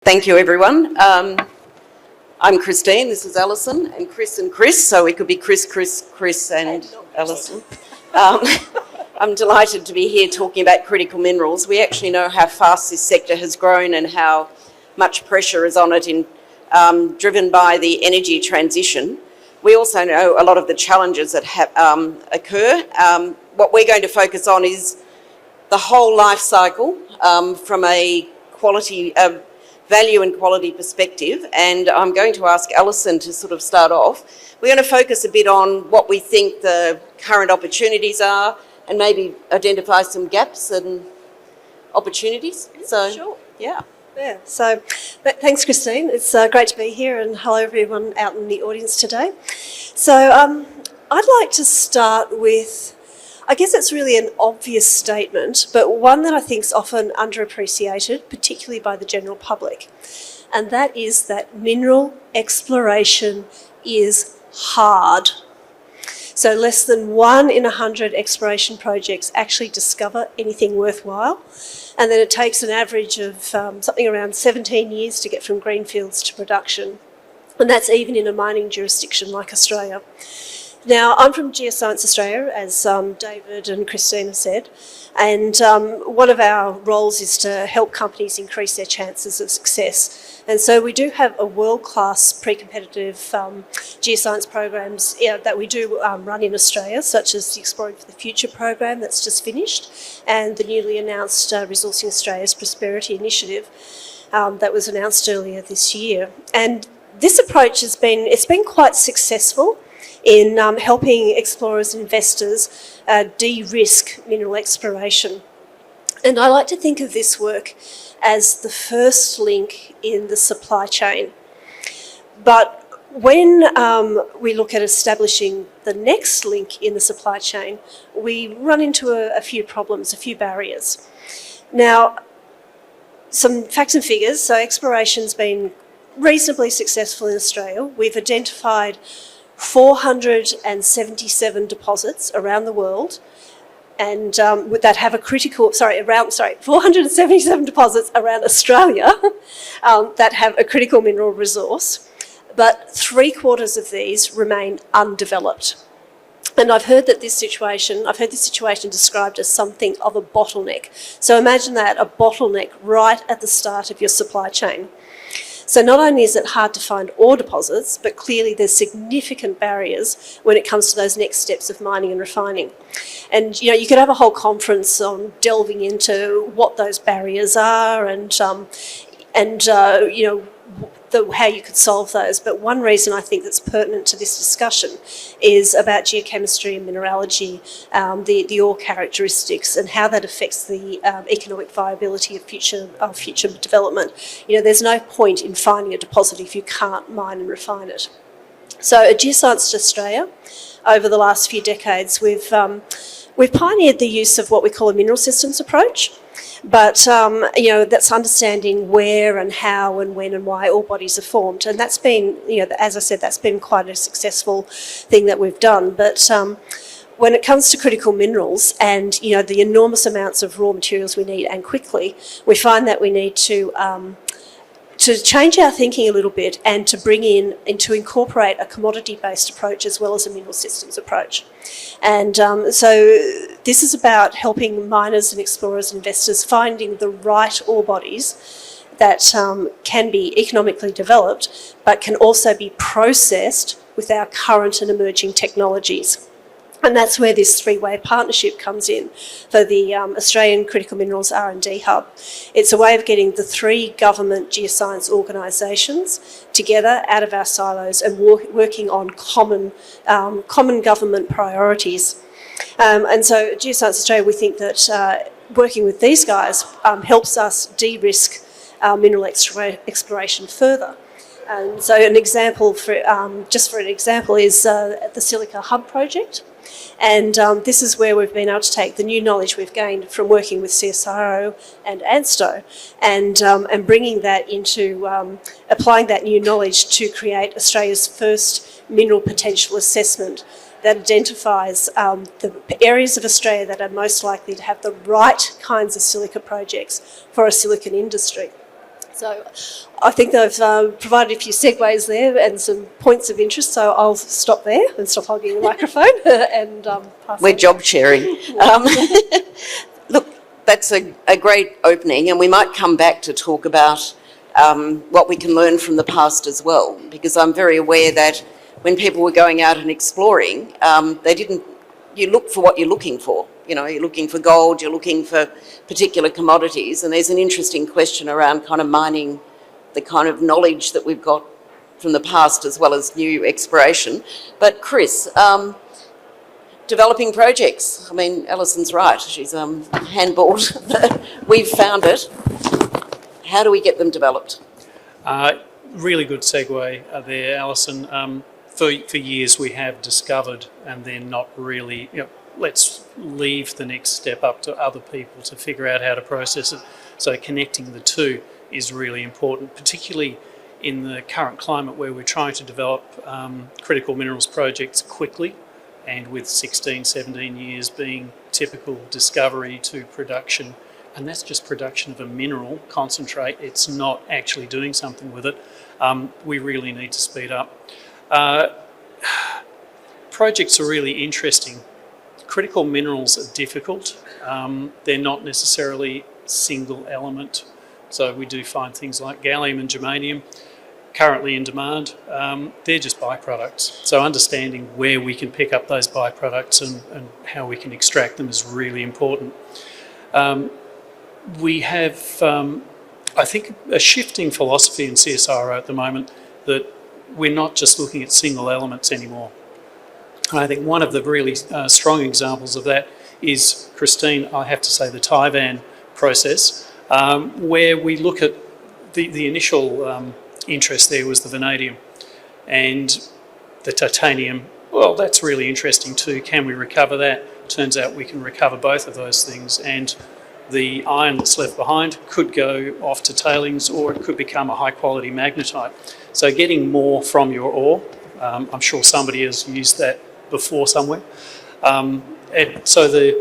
Thank you, everyone. I'm Christine, this is Allison, and Chris, so we could be Chris and Allison. I'm delighted to be here talking about critical minerals. We actually know how fast this sector has grown and how much pressure is on it, driven by the energy transition. We also know a lot of the challenges that occur. What we're going to focus on is the whole life cycle from a quality, value and quality perspective, and I'm going to ask Allison to sort of start off. We're going to focus a bit on what we think the current opportunities are and maybe identify some gaps and opportunities. Sure. Yeah. Yeah, so thanks, Christine. It's great to be here, and hello everyone out in the audience today. So I'd like to start with, I guess it's really an obvious statement, but one that I think is often underappreciated, particularly by the general public, and that is that mineral exploration is hard. So less than 1 in 100 exploration projects actually discover anything worthwhile, and then it takes an average of something around 17 years to get from greenfields to production, and that's even in a mining jurisdiction like Australia. Now, I'm from Geoscience Australia, as David and Christina said, and one of our roles is to help companies increase their chances of success. And so we do have a world-class pre-competitive geoscience programs that we do run in Australia, such as the Exploring for the Future program that's just finished, and the newly announced Resourcing Australia's Prosperity Initiative that was announced earlier this year. And this approach has been quite successful in helping explorers and investors de-risk mineral exploration. And I like to think of this work as the first link in the supply chain. But when we look at establishing the next link in the supply chain, we run into a few problems, a few barriers. Now, some facts and figures. So exploration's been reasonably successful in Australia. We've identified 477 deposits around the world, and that have a critical, 477 deposits around Australia that have a critical mineral resource, but 3/4 of these remain undeveloped. And I've heard this situation described as something of a bottleneck. So imagine that, a bottleneck right at the start of your supply chain. So not only is it hard to find ore deposits, but clearly there's significant barriers when it comes to those next steps of mining and refining. And you could have a whole conference on delving into what those barriers are and how you could solve those. But one reason I think that's pertinent to this discussion is about geochemistry and mineralogy, the ore characteristics and how that affects the economic viability of future development. There's no point in finding a deposit if you can't mine and refine it. So at Geoscience Australia, over the last few decades, we've pioneered the use of what we call a mineral systems approach. But, that's understanding where and how and when and why ore bodies are formed. And that's been, as I said, that's been quite a successful thing that we've done. But when it comes to critical minerals and, the enormous amounts of raw materials we need and quickly, we find that we need to change our thinking a little bit and to bring in and to incorporate a commodity-based approach as well as a mineral systems approach. And so this is about helping miners and explorers and investors finding the right ore bodies that can be economically developed but can also be processed with our current and emerging technologies. And that's where this three-way partnership comes in for the Australian Critical Minerals R&D Hub. It's a way of getting the 3 government geoscience organisations together out of our silos and working on common government priorities. And so at Geoscience Australia, we think that working with these guys helps us de-risk mineral exploration further. And so an example, is the Silica Hub project. And this is where we've been able to take the new knowledge we've gained from working with CSIRO and ANSTO and bringing that into applying that new knowledge to create Australia's first mineral potential assessment that identifies the areas of Australia that are most likely to have the right kinds of silica projects for a silicon industry. So I think they've provided a few segues there and some points of interest, so I'll stop there and stop hogging the microphone and pass We're on. job sharing. Look, that's a great opening, and we might come back to talk about what we can learn from the past as well, because I'm very aware that when people were going out and exploring, you look for what you're looking for. You know, you're looking for gold, you're looking for particular commodities, and there's an interesting question around kind of mining the kind of knowledge that we've got from the past as well as new exploration. But Chris, developing projects, I mean, Allison's right, she's handballed, we've found it. How do we get them developed? Really good segue there, Allison. For years we have discovered and then not really, let's leave the next step up to other people to figure out how to process it. So connecting the two is really important, particularly in the current climate where we're trying to develop critical minerals projects quickly, and with 16, 17 years being typical discovery to production. And that's just production of a mineral concentrate. It's not actually doing something with it. We really need to speed up. Projects are really interesting. Critical minerals are difficult. They're not necessarily single element. So we do find things like gallium and germanium currently in demand. They're just byproducts. So understanding where we can pick up those byproducts and how we can extract them is really important. We have, I think, a shifting philosophy in CSIRO at the moment that we're not just looking at single elements anymore. And I think one of the really strong examples of that is, Christine, I have to say the Tivan process, where we look at the initial interest there was the vanadium, and the titanium. Well, that's really interesting too. Can we recover that? Turns out we can recover both of those things, and the iron that's left behind could go off to tailings, or it could become a high quality magnetite. So getting more from your ore, I'm sure somebody has used that before somewhere. And so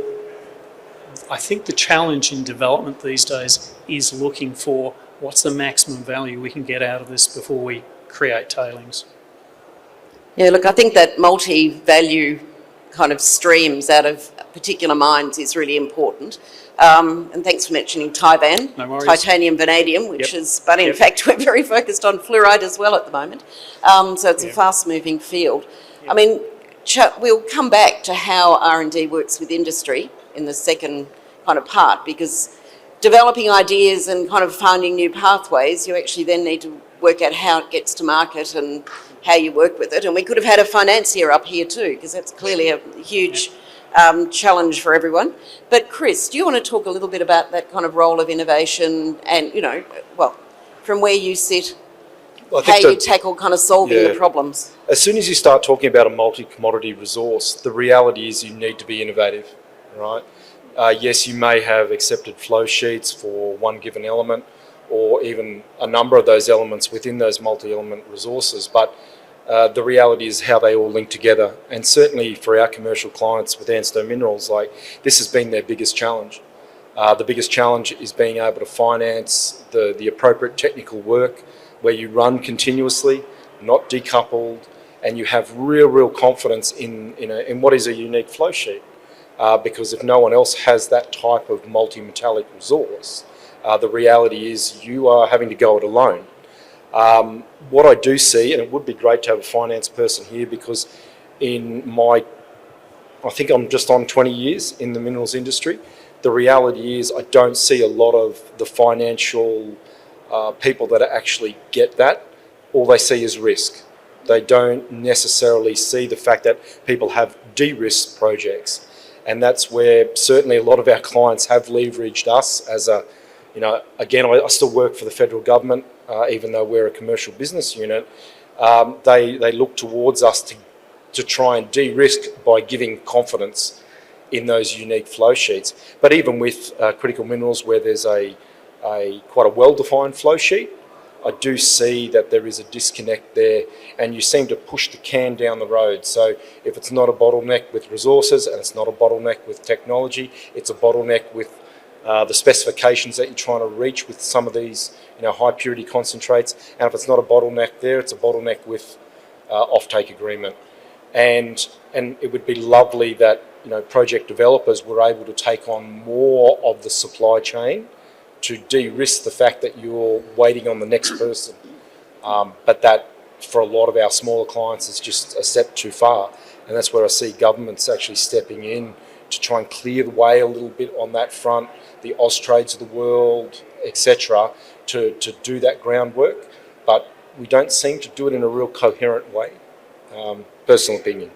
I think the challenge in development these days is looking for what's the maximum value we can get out of this before we create tailings. Yeah, look, I think that multi-value kind of streams out of particular mines is really important. And thanks for mentioning Tivan, No worries. titanium, vanadium, which is, but in fact we're very focused on fluoride as well at the moment. So it's a fast-moving field. I mean, we'll come back to how R&D works with industry in the second kind of part, because developing ideas and kind of finding new pathways, you actually then need to work out how it gets to market and how you work with it. And we could have had a financier up here too, because that's clearly a huge challenge for everyone. But Chris, do you want to talk a little bit about that kind of role of innovation and, from where you sit, how you tackle kind of solving the problems? As soon as you start talking about a multi-commodity resource, the reality is you need to be innovative, right? Yes, you may have accepted flow sheets for one given element, or even a number of those elements within those multi-element resources, but the reality is how they all link together. And certainly for our commercial clients with ANSTO Minerals, this has been their biggest challenge. The biggest challenge is being able to finance the appropriate technical work where you run continuously, not decoupled, and you have real confidence in what is a unique flow sheet. Because if no one else has that type of multi-metallic resource, the reality is you are having to go it alone. What I do see, and it would be great to have a finance person here, because I think I'm just on 20 years in the minerals industry, the reality is I don't see a lot of the financial people that actually get that. All they see is risk. They don't necessarily see the fact that people have de-risked projects. And that's where certainly a lot of our clients have leveraged us as again, I still work for the federal government, even though we're a commercial business unit. They look towards us to try and de-risk by giving confidence in those unique flow sheets. But even with critical minerals, where there's quite a well-defined flow sheet, I do see that there is a disconnect there, and you seem to push the can down the road. So if it's not a bottleneck with resources and it's not a bottleneck with technology, it's a bottleneck with the specifications that you're trying to reach with some of these, high purity concentrates. And if it's not a bottleneck there, it's a bottleneck with offtake agreement. And it would be lovely that, project developers were able to take on more of the supply chain to de-risk the fact that you're waiting on the next person. But that, for a lot of our smaller clients, is just a step too far. And that's where I see governments actually stepping in to try and clear the way a little bit on that front, the Austrades of the world, etc., to do that groundwork. But we don't seem to do it in a real coherent way. Personal opinion.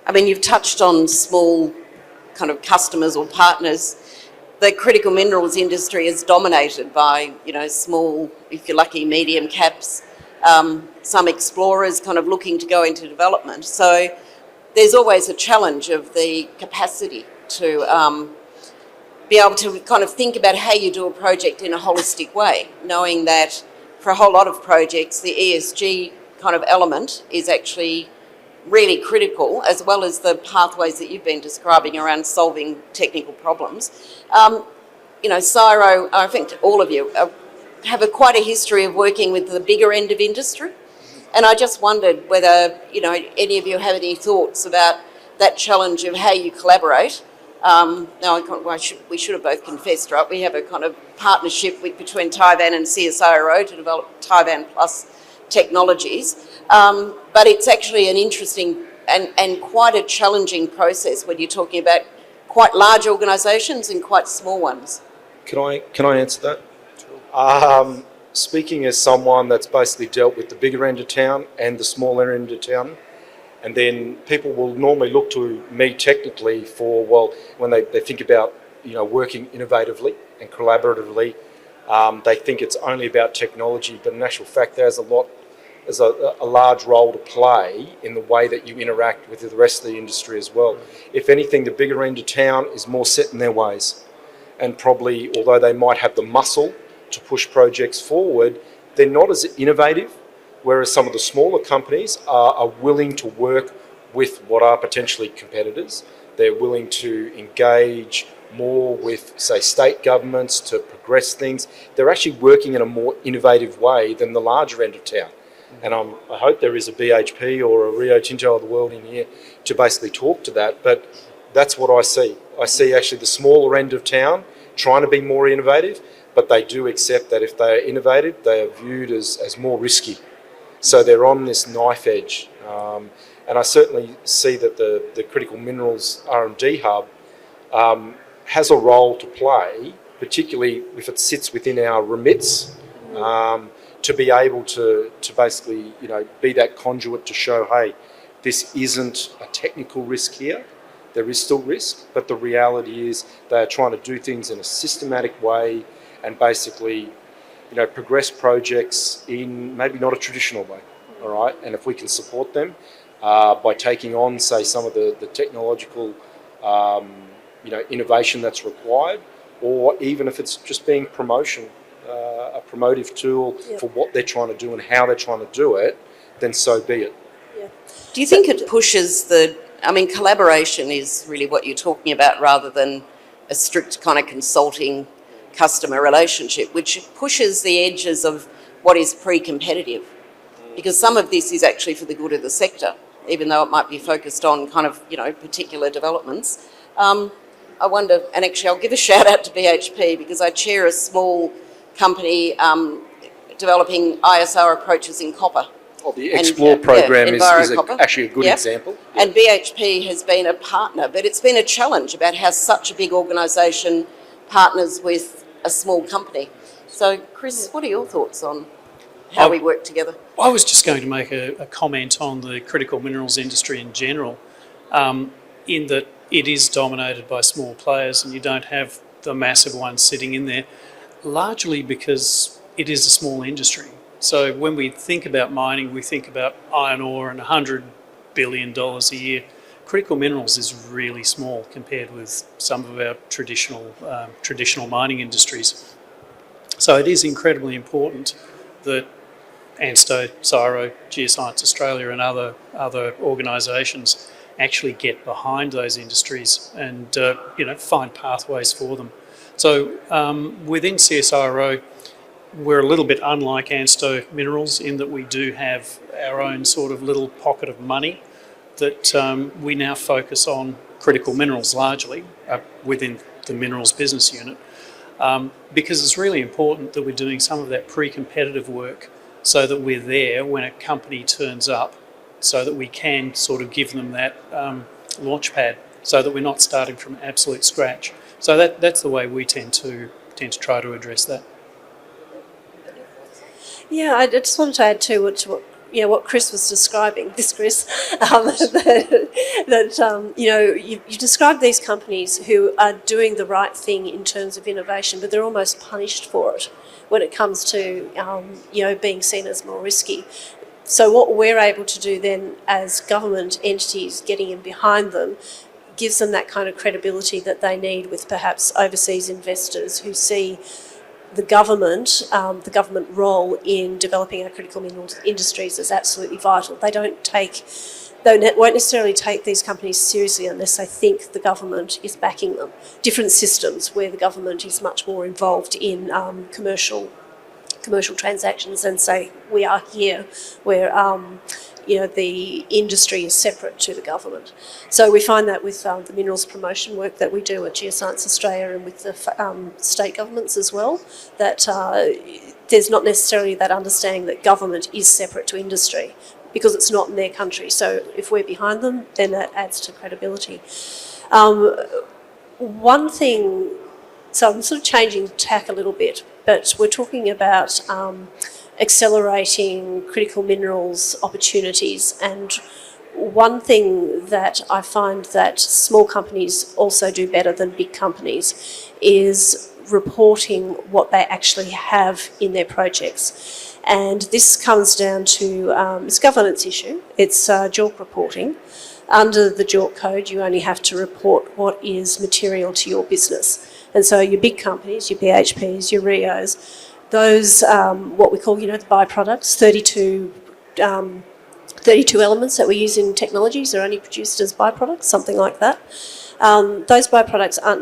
I mean, you've touched on small kind of customers or partners. The critical minerals industry is dominated by, small, if you're lucky, medium caps, some explorers kind of looking to go into development. So there's always a challenge of the capacity to be able to kind of think about how you do a project in a holistic way, knowing that for a whole lot of projects, the ESG kind of element is actually really critical, as well as the pathways that you've been describing around solving technical problems. CSIRO, I think all of you have quite a history of working with the bigger end of industry. And I just wondered whether, any of you have any thoughts about that challenge of how you collaborate. We should have both confessed, right? We have a kind of partnership between Tivan and CSIRO to develop Tivan Plus technologies. But it's actually an interesting and quite a challenging process when you're talking about quite large organisations and quite small ones. Can I answer that? Sure. Speaking as someone that's basically dealt with the bigger end of town and the smaller end of town, and then people will normally look to me technically for, when they think about, working innovatively and collaboratively, they think it's only about technology, but in actual fact there's a large role to play in the way that you interact with the rest of the industry as well. If anything, the bigger end of town is more set in their ways, and probably, although they might have the muscle to push projects forward, they're not as innovative, whereas some of the smaller companies are willing to work with what are potentially competitors. They're willing to engage more with, say, state governments to progress things. They're actually working in a more innovative way than the larger end of town. And I hope there is a BHP or a Rio Tinto of the world in here to basically talk to that, but that's what I see. I see actually the smaller end of town trying to be more innovative, but they do accept that if they are innovative, they are viewed as more risky. So they're on this knife edge. And I certainly see that the Critical Minerals R&D Hub has a role to play, particularly if it sits within our remits, to be able to basically, be that conduit to show, hey, this isn't a technical risk here. There is still risk, but the reality is they are trying to do things in a systematic way and basically, progress projects in maybe not a traditional way, all right? And if we can support them by taking on, say, some of the technological, innovation that's required, or even if it's just being promotion, a promotive tool for what they're trying to do and how they're trying to do it, then so be it. Yeah. Do you think it pushes collaboration is really what you're talking about rather than a strict kind of consulting customer relationship, which pushes the edges of what is pre-competitive? Because some of this is actually for the good of the sector, even though it might be focused on kind of, particular developments. I wonder, and actually I'll give a shout out to BHP because I chair a small company developing ISR approaches in copper. Well, the Explore program is actually a good example. Yeah. And BHP has been a partner, but it's been a challenge about how such a big organisation partners with a small company. So, Chris, what are your thoughts on how we work together? I was just going to make a comment on the critical minerals industry in general, in that it is dominated by small players and you don't have the massive ones sitting in there, largely because it is a small industry. So when we think about mining, we think about iron ore and $100 billion a year. Critical minerals is really small compared with some of our traditional mining industries. So it is incredibly important that ANSTO, CSIRO, Geoscience Australia and other organisations actually get behind those industries and find pathways for them. So within CSIRO, we're a little bit unlike ANSTO Minerals in that we do have our own sort of little pocket of money that we now focus on critical minerals largely within the minerals business unit, because it's really important that we're doing some of that pre-competitive work so that we're there when a company turns up, so that we can sort of give them that launch pad, so that we're not starting from absolute scratch. So that's the way we tend to try to address that. Yeah, I just wanted to add to what Chris was describing. This Chris, that you described these companies who are doing the right thing in terms of innovation, but they're almost punished for it when it comes to being seen as more risky. So what we're able to do then as government entities getting in behind them gives them that kind of credibility that they need with perhaps overseas investors who see the government role in developing our critical minerals industries is absolutely vital. They won't necessarily take these companies seriously unless they think the government is backing them. Different systems where the government is much more involved in commercial transactions and say we are here where the industry is separate to the government. So we find that with the minerals promotion work that we do at Geoscience Australia and with the state governments as well, that there's not necessarily that understanding that government is separate to industry because it's not in their country. So if we're behind them, then that adds to credibility. One thing, so I'm sort of changing tack a little bit, but we're talking about accelerating critical minerals opportunities, and one thing that I find that small companies also do better than big companies is reporting what they actually have in their projects. And this comes down to it's a governance issue. It's JORC reporting. Under the JORC code, you only have to report what is material to your business. And so your big companies, your BHPs, your Rios, those, what we call, the byproducts, 32 elements that we use in technologies are only produced as byproducts, something like that. Those byproducts aren't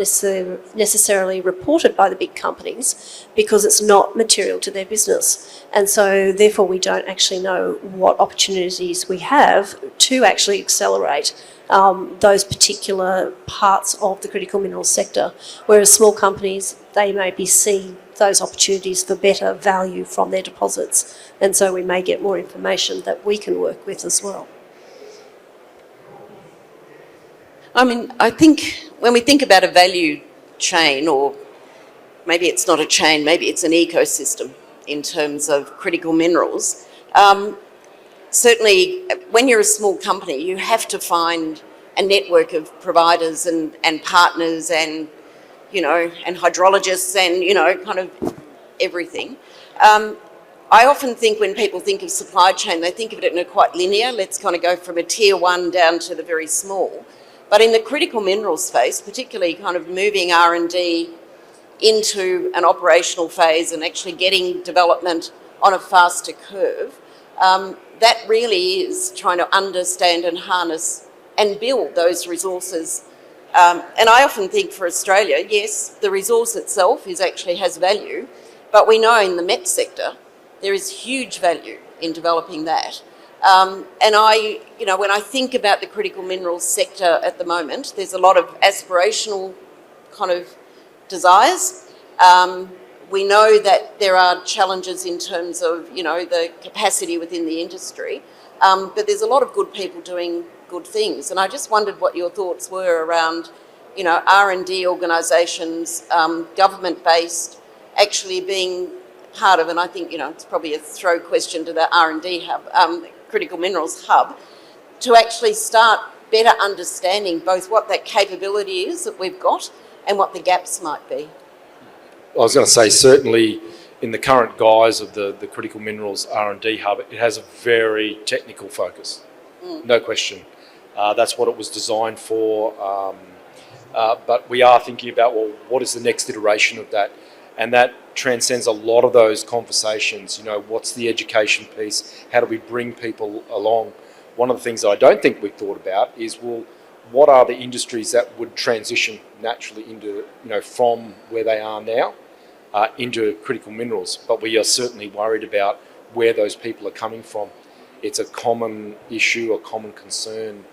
necessarily reported by the big companies because it's not material to their business. And so therefore we don't actually know what opportunities we have to actually accelerate those particular parts of the critical minerals sector. Whereas small companies, they maybe see those opportunities for better value from their deposits. And so we may get more information that we can work with as well. I mean, I think when we think about a value chain, or maybe it's not a chain, maybe it's an ecosystem in terms of critical minerals, certainly when you're a small company, you have to find a network of providers and partners and hydrologists and, kind of everything. I often think when people think of supply chain, they think of it in a quite linear, let's kind of go from a tier one down to the very small. But in the critical mineral space, particularly kind of moving R&D into an operational phase and actually getting development on a faster curve, that really is trying to understand and harness and build those resources. And I often think for Australia, yes, the resource itself has value, but we know in the met sector, there is huge value in developing that. And when I think about the critical minerals sector at the moment, there's a lot of aspirational kind of desires. We know that there are challenges in terms of, the capacity within the industry, but there's a lot of good people doing good things. And I just wondered what your thoughts were around, R&D organisations, government-based, actually being part of, and I think, it's probably a throw question to the R&D hub, Critical Minerals Hub, to actually start better understanding both what that capability is that we've got and what the gaps might be. I was going to say, certainly in the current guise of the Critical Minerals R&D Hub, it has a very technical focus, no question. That's what it was designed for. But we are thinking about, well, what is the next iteration of that? And that transcends a lot of those conversations. What's the education piece? How do we bring people along? One of the things that I don't think we've thought about is, well, what are the industries that would transition naturally into, from where they are now into critical minerals. But we are certainly worried about where those people are coming from. It's a common issue, a common concern.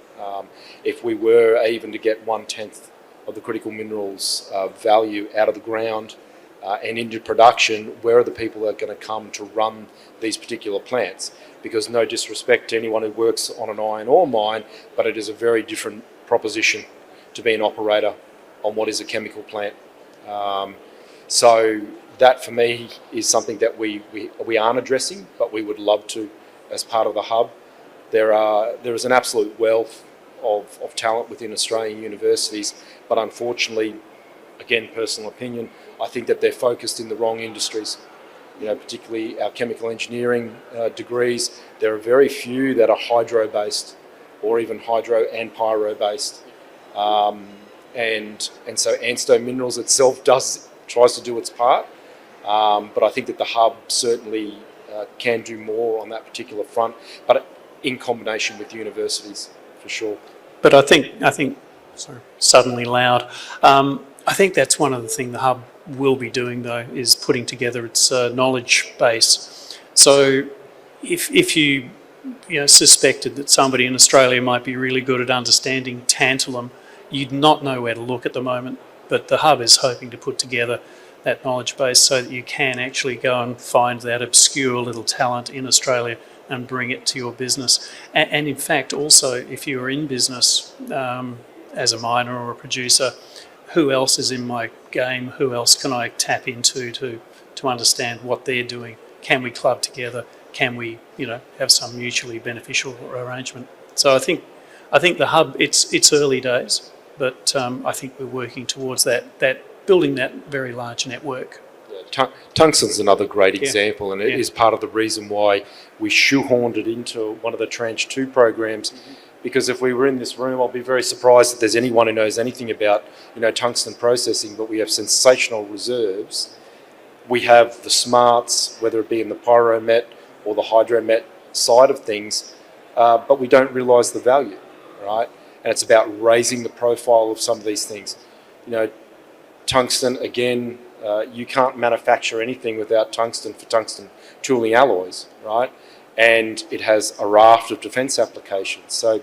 If we were even to get 1/10 of the critical minerals value out of the ground and into production, where are the people that are going to come to run these particular plants? Because no disrespect to anyone who works on an iron ore mine, but it is a very different proposition to be an operator on what is a chemical plant. So that for me is something that we aren't addressing, but we would love to as part of the hub. There is an absolute wealth of talent within Australian universities, but unfortunately, again, personal opinion, I think that they're focused in the wrong industries. Particularly our chemical engineering degrees, there are very few that are hydro-based or even hydro and pyro-based. And so ANSTO Minerals itself tries to do its part, but I think that the hub certainly can do more on that particular front, but in combination with universities, for sure. But I think, sorry, suddenly loud. I think that's one of the things the hub will be doing, though, is putting together its knowledge base. So if you suspected that somebody in Australia might be really good at understanding tantalum, you'd not know where to look at the moment. But the hub is hoping to put together that knowledge base so that you can actually go and find that obscure little talent in Australia and bring it to your business. And in fact, also, if you're in business as a miner or a producer, who else is in my game? Who else can I tap into to understand what they're doing? Can we club together? Can we, have some mutually beneficial arrangement? So I think the hub, it's early days, but I think we're working towards that building that very large network. Tungsten's another great example, and it is part of the reason why we shoehorned it into one of the Tranche 2 programs. Because if we were in this room, I'll be very surprised if there's anyone who knows anything about, tungsten processing, but we have sensational reserves. We have the smarts, whether it be in the pyromet or the hydromet side of things, but we don't realise the value, right? And it's about raising the profile of some of these things. Tungsten, again, you can't manufacture anything without tungsten for tungsten tooling alloys, right? And it has a raft of defence applications. So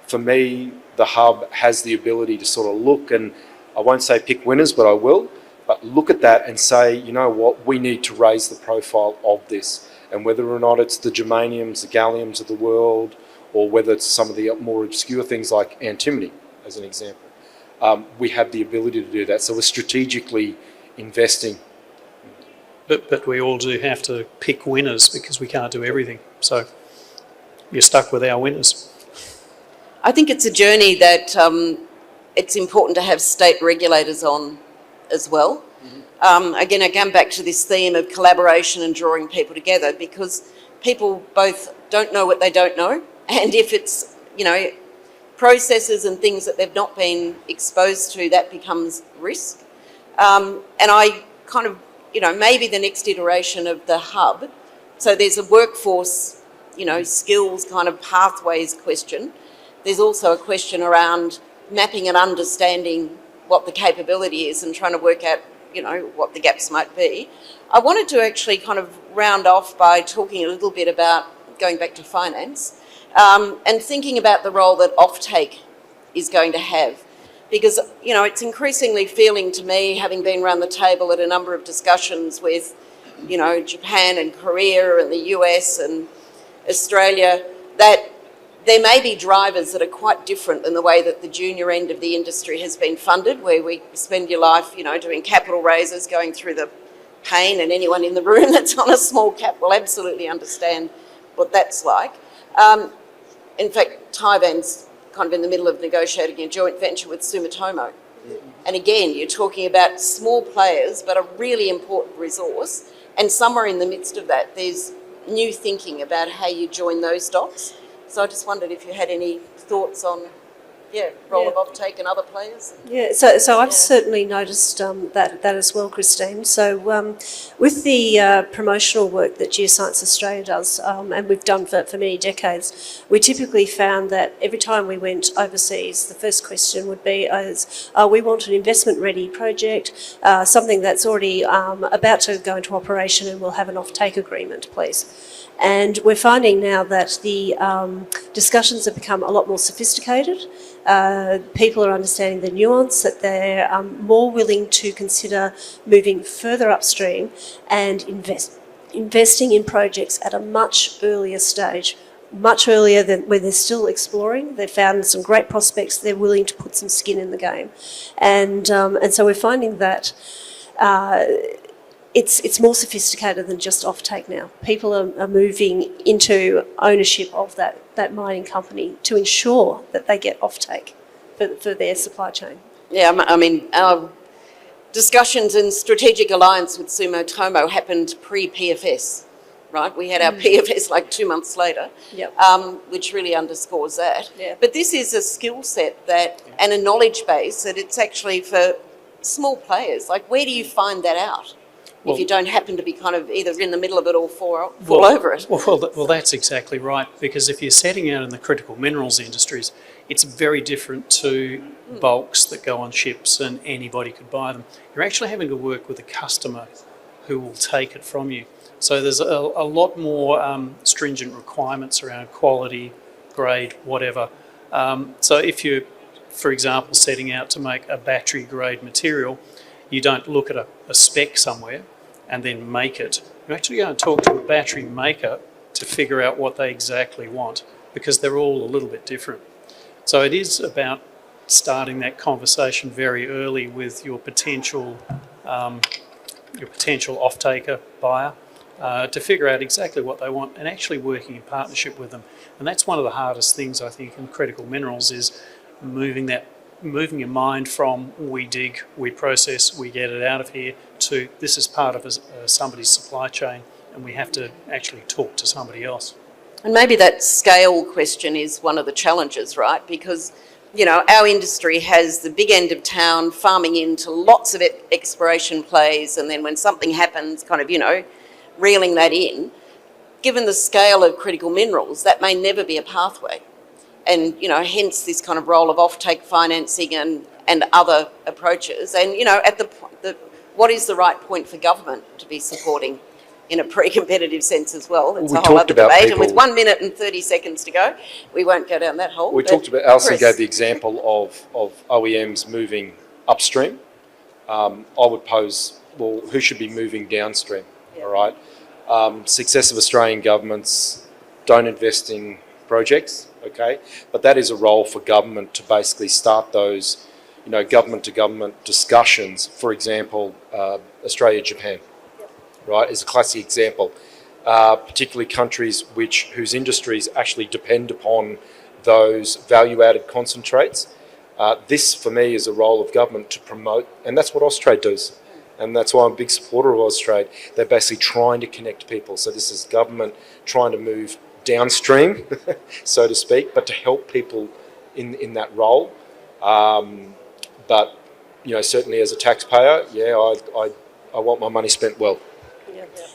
for me, the hub has the ability to sort of look, and I won't say pick winners, but I will, but look at that and say, you know what, we need to raise the profile of this. And whether or not it's the germaniums, the galliums of the world, or whether it's some of the more obscure things like antimony, as an example, we have the ability to do that. So we're strategically investing. But we all do have to pick winners because we can't do everything. So you're stuck with our winners. I think it's a journey that it's important to have state regulators on as well. Again, I come back to this theme of collaboration and drawing people together, because people both don't know what they don't know, and if it's, processes and things that they've not been exposed to, that becomes risk. And I kind of, maybe the next iteration of the hub, so there's a workforce, skills kind of pathways question. There's also a question around mapping and understanding what the capability is and trying to work out, what the gaps might be. I wanted to actually kind of round off by talking a little bit about going back to finance and thinking about the role that offtake is going to have. Because, it's increasingly feeling to me, having been around the table at a number of discussions with, Japan and Korea and the US and Australia, that there may be drivers that are quite different than the way that the junior end of the industry has been funded, where we spend your life, doing capital raises, going through the pain, and anyone in the room that's on a small cap will absolutely understand what that's like. In fact, Tivan's kind of in the middle of negotiating a joint venture with Sumitomo. And again, you're talking about small players, but a really important resource. And somewhere in the midst of that, there's new thinking about how you join those dots. So I just wondered if you had any thoughts on role of offtake and other players. Yeah, so I've certainly noticed that as well, Christine. So with the promotional work that Geoscience Australia does, and we've done for many decades, we typically found that every time we went overseas, the first question would be, we want an investment-ready project, something that's already about to go into operation and we'll have an offtake agreement, please. And we're finding now that the discussions have become a lot more sophisticated. People are understanding the nuance, that they're more willing to consider moving further upstream and investing in projects at a much earlier stage, much earlier than when they're still exploring. They've found some great prospects. They're willing to put some skin in the game. And so we're finding that it's more sophisticated than just offtake now. People are moving into ownership of that mining company to ensure that they get offtake for their supply chain. Yeah, I mean, our discussions in strategic alliance with Sumitomo happened pre-PFS, right? We had our PFS like 2 months later, which really underscores that. Yeah. But this is a skill set and a knowledge base that it's actually for small players. Like, where do you find that out? If you don't happen to be kind of either in the middle of it or fall over it. Well, that's exactly right, because if you're setting out in the critical minerals industries, it's very different to bulks that go on ships and anybody could buy them. You're actually having to work with a customer who will take it from you. So there's a lot more stringent requirements around quality, grade, whatever. So if you're, for example, setting out to make a battery grade material, you don't look at a spec somewhere and then make it. You actually go and talk to a battery maker to figure out what they exactly want, because they're all a little bit different. So it is about starting that conversation very early with your potential off-taker buyer to figure out exactly what they want and actually working in partnership with them. And that's one of the hardest things, I think, in critical minerals, is moving your mind from we dig, we process, we get it out of here, to this is part of somebody's supply chain and we have to actually talk to somebody else. And maybe that scale question is one of the challenges, right? Because, you know, our industry has the big end of town farming into lots of exploration plays, and then when something happens, kind of, you know, reeling that in. Given the scale of critical minerals, that may never be a pathway. And, you know, hence this kind of role of offtake financing and other approaches. And, you know, at what is the right point for government to be supporting in a pre-competitive sense as well? It's a whole other debate. And with 1 minute and 30 seconds to go, we won't go down that hole. We talked about, Allison gave the example of OEMs moving upstream. I would pose, well, who should be moving downstream, all right? Successive Australian governments don't invest in projects, okay? But that is a role for government to basically start those, you know, government-to-government discussions. For example, Australia-Japan, right, is a classic example. Particularly countries whose industries actually depend upon those value-added concentrates. This, for me, is a role of government to promote, and that's what Austrade does. And that's why I'm a big supporter of Austrade. They're basically trying to connect people. So this is government trying to move downstream, so to speak, but to help people in that role. But, you know, certainly as a taxpayer, yeah, I want my money spent well.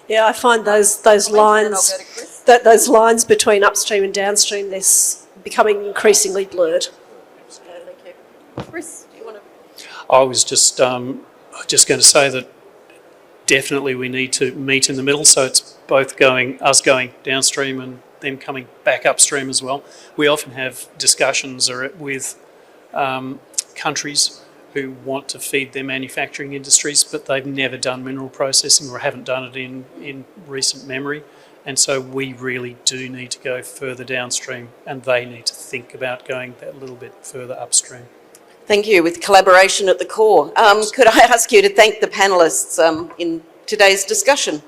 Yeah, I find those lines, those lines between upstream and downstream, they're becoming increasingly blurred. Chris, do you want to? I was just going to say that definitely we need to meet in the middle, so it's both us going downstream and them coming back upstream as well. We often have discussions with countries who want to feed their manufacturing industries, but they've never done mineral processing or haven't done it in recent memory. And so we really do need to go further downstream, and they need to think about going that little bit further upstream. Thank you, with collaboration at the core. Could I ask you to thank the panellists in today's discussion?